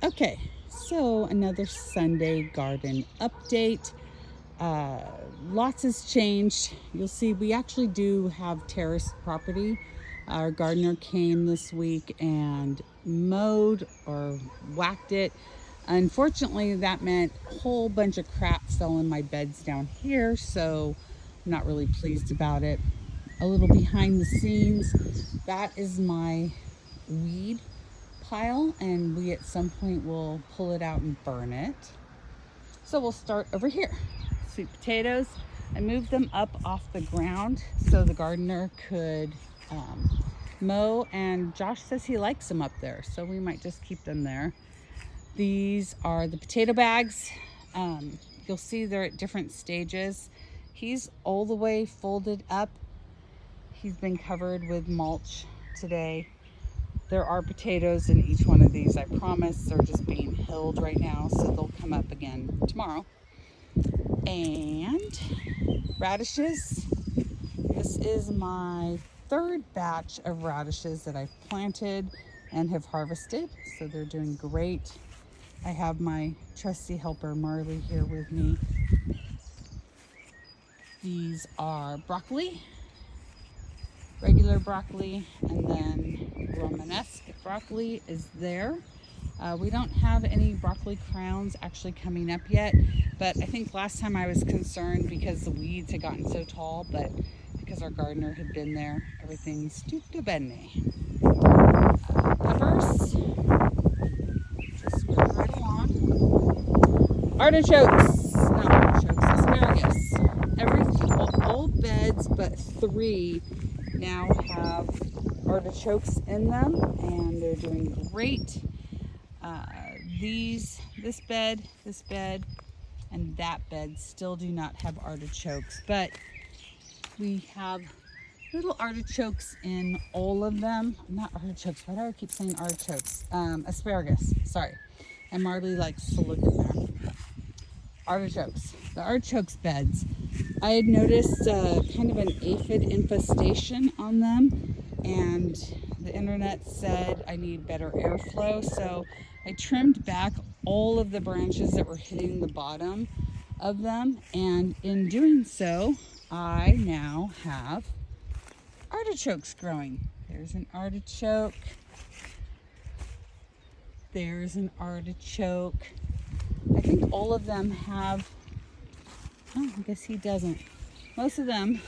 Okay, so another Sunday garden update. Lots has changed. You'll see we actually do have terrace property. Our gardener came this week and mowed or whacked it. Unfortunately, that meant a whole bunch of crap fell in my beds down here, so I'm not really pleased about it. A little behind the scenes, that is my weed pile, and we at some point will pull it out and burn it. So we'll start over here. Sweet potatoes. I moved them up off the ground so the gardener could mow, and Josh says he likes them up there, so we might just keep them there. These are the potato bags. You'll see they're at different stages. He's all the way folded up. He's been covered with mulch today. There are potatoes in each one of these, I promise. They're just being hilled right now, so they'll come up again tomorrow. And radishes. This is my third batch of radishes that I've planted and have harvested, so they're doing great. I have my trusty helper Marley here with me. These are broccoli, regular broccoli, and then Romanesque broccoli is there. We don't have any broccoli crowns actually coming up yet, but I think last time I was concerned because the weeds had gotten so tall, but because our gardener had been there, everything's tutto bene. Peppers, just move right along. Artichokes, not artichokes, asparagus. All beds but 3 now have artichokes in them, and they're doing great. This bed, and that bed still do not have artichokes, but we have little artichokes in all of them. Not artichokes, why do I keep saying artichokes? Asparagus, sorry. And Marley likes to look in there. Artichokes, the artichokes beds. I had noticed kind of an aphid infestation on them, and the internet said I need better airflow, so I trimmed back all of the branches that were hitting the bottom of them, and in doing so, I now have artichokes growing. There's an artichoke. There's an artichoke. I think all of them have, oh, I guess he doesn't. Most of them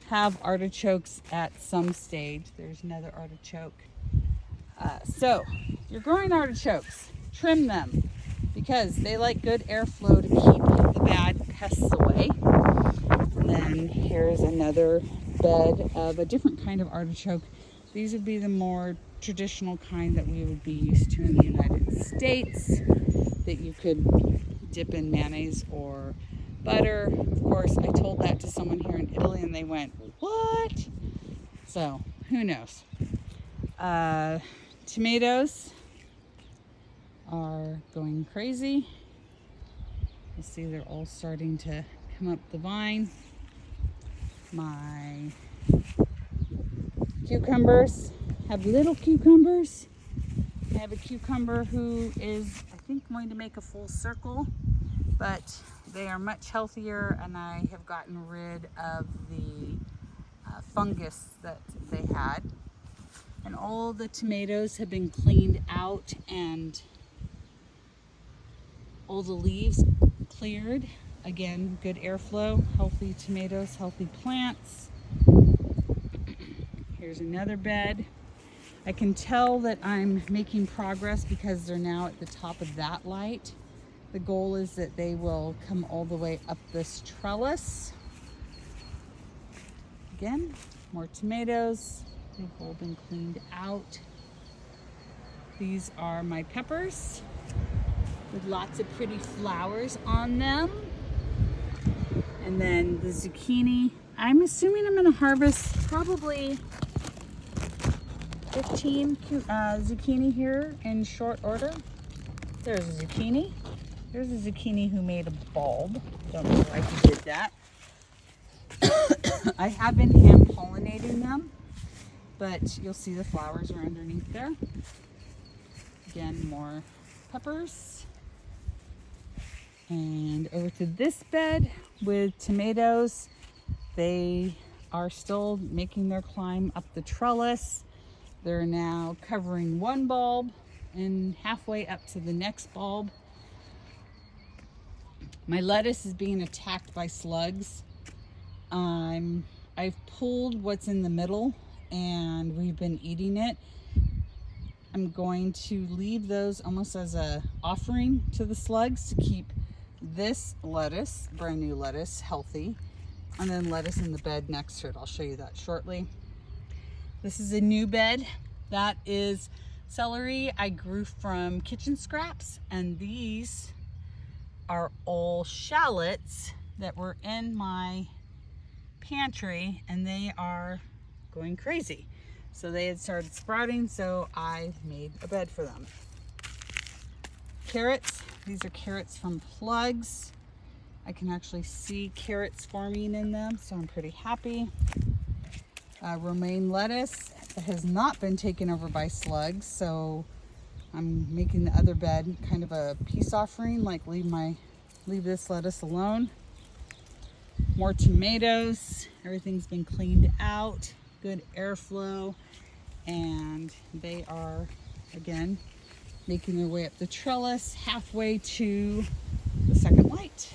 have artichokes at some stage. There's another artichoke. So, if you're growing artichokes, trim them because they like good airflow to keep the bad pests away. And then here's another bed of a different kind of artichoke. These would be the more traditional kind that we would be used to in the United States, that you could dip in mayonnaise or butter. Of course, I told that to someone here in Italy and they went, "What?" So, who knows? Tomatoes are going crazy. You'll see they're all starting to come up the vine. My cucumbers have little cucumbers. I have a cucumber who is, I think, going to make a full circle, but they are much healthier, and I have gotten rid of the fungus that they had. And all the tomatoes have been cleaned out and all the leaves cleared. Again, good airflow, healthy tomatoes, healthy plants. Here's another bed. I can tell that I'm making progress because they're now at the top of that light. The goal is that they will come all the way up this trellis. Again, more tomatoes. They've all been cleaned out. These are my peppers with lots of pretty flowers on them. And then the zucchini. I'm assuming I'm going to harvest probably 15 zucchini here in short order. There's a zucchini. There's a zucchini who made a bulb. Don't know why he did that. I have been hand pollinating them, but you'll see the flowers are underneath there. Again, more peppers. And over to this bed with tomatoes. They are still making their climb up the trellis. They're now covering one bulb and halfway up to the next bulb. My lettuce is being attacked by slugs. I've pulled what's in the middle and we've been eating it. I'm going to leave those almost as a offering to the slugs to keep this lettuce, brand new lettuce, healthy. And then lettuce in the bed next to it. I'll show you that shortly. This is a new bed. That is celery I grew from kitchen scraps, and these are all shallots that were in my pantry, and they are going crazy. So they had started sprouting, so I made a bed for them. Carrots. These are carrots from plugs. I can actually see carrots forming in them, so I'm pretty happy. Romaine lettuce has not been taken over by slugs, so I'm making the other bed kind of a peace offering, like leave this lettuce alone. More tomatoes. Everything's been cleaned out, good airflow, and they are again making their way up the trellis halfway to the second light.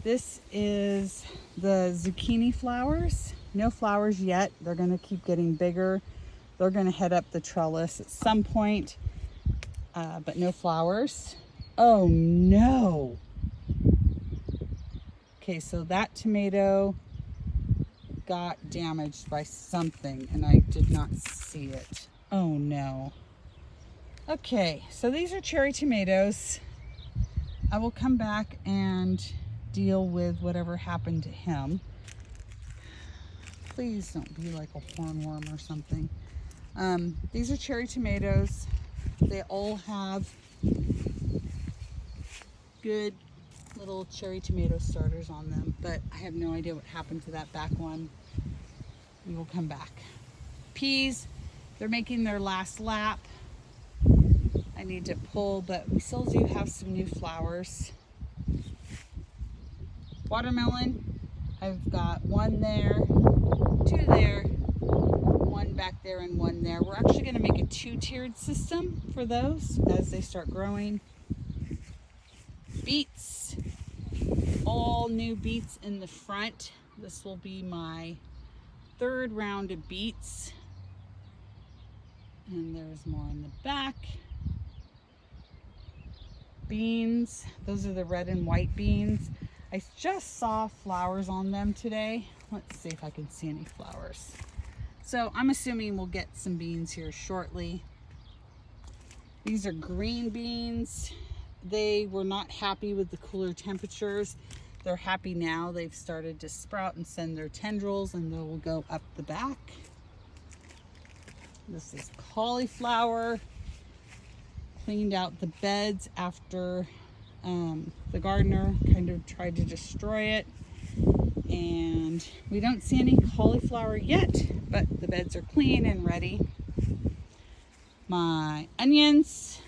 This is the zucchini flowers. No flowers yet. They're going to keep getting bigger. They're going to head up the trellis at some point, but no flowers. Oh no. Okay, so that tomato got damaged by something and I did not see it. Oh no. Okay, so these are cherry tomatoes. I will come back and deal with whatever happened to him. Please don't be like a hornworm or something. These are cherry tomatoes. They all have good little cherry tomato starters on them, but I have no idea what happened to that back one. We will come back. Peas, they're making their last lap. I need to pull, but we still do have some new flowers. Watermelon, I've got one there, two there, one back there, and one there. We're actually going to make a two-tiered system for those as they start growing. Beets, all new beets in the front. This will be my third round of beets. And there's more in the back. Beans, those are the red and white beans. I just saw flowers on them today. Let's see if I can see any flowers. So I'm assuming we'll get some beans here shortly. These are green beans. They were not happy with the cooler temperatures. They're happy now. They've started to sprout and send their tendrils, and they will go up the back. This is cauliflower. Cleaned out the beds after the gardener kind of tried to destroy it. And we don't see any cauliflower yet, but the beds are clean and ready. My onions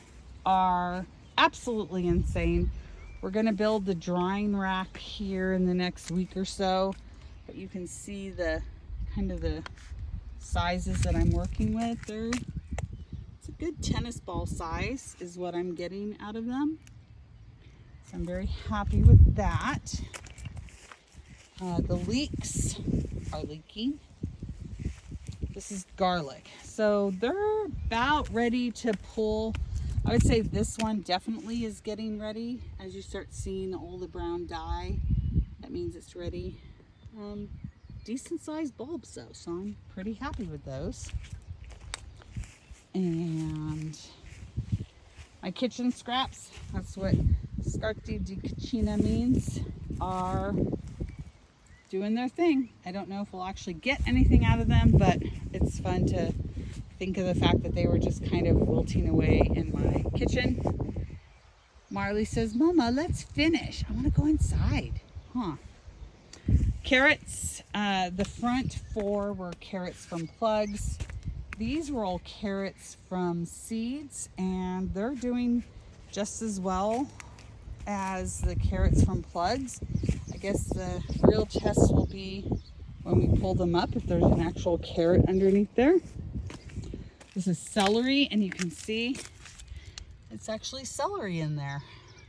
are absolutely insane. We're going to build the drying rack here in the next week or so, but you can see the kind of the sizes that I'm working with. It's a good tennis ball size is what I'm getting out of them. So I'm very happy with that. The leeks are leaking. This is garlic. So they're about ready to pull. I would say this one definitely is getting ready. As you start seeing all the brown dye, that means it's ready. Decent sized bulbs though, so I'm pretty happy with those. And my kitchen scraps, that's what scarti di cucina means, are doing their thing. I don't know if we'll actually get anything out of them, but it's fun to think of the fact that they were just kind of wilting away in my kitchen. Marley says, Mama, let's finish. I want to go inside. Huh. Carrots, the front four were carrots from plugs. These were all carrots from seeds, and they're doing just as well as the carrots from plugs. I guess the real test will be when we pull them up, if there's an actual carrot underneath there. This is celery, and you can see it's actually celery in there.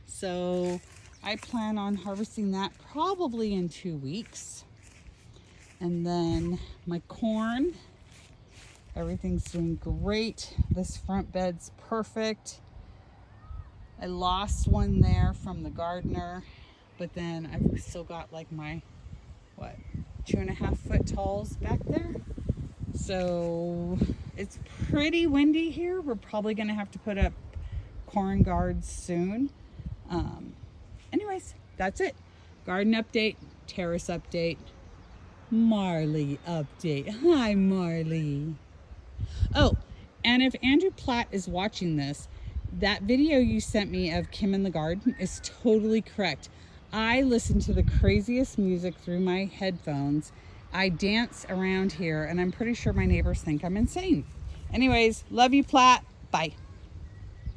So I plan on harvesting that probably in 2 weeks. And then my corn, everything's doing great. This front bed's perfect. I lost one there from the gardener, but then I've still got like my, 2.5 foot talls back there. So it's pretty windy here. We're probably gonna have to put up corn guards soon. Anyways, that's it. Garden update, terrace update, Marley update. Hi, Marley. Oh, and if Andrew Platt is watching this, that video you sent me of Kim in the garden is totally correct. I listen to the craziest music through my headphones. I dance around here, and I'm pretty sure my neighbors think I'm insane. Anyways, love you, Platt. Bye.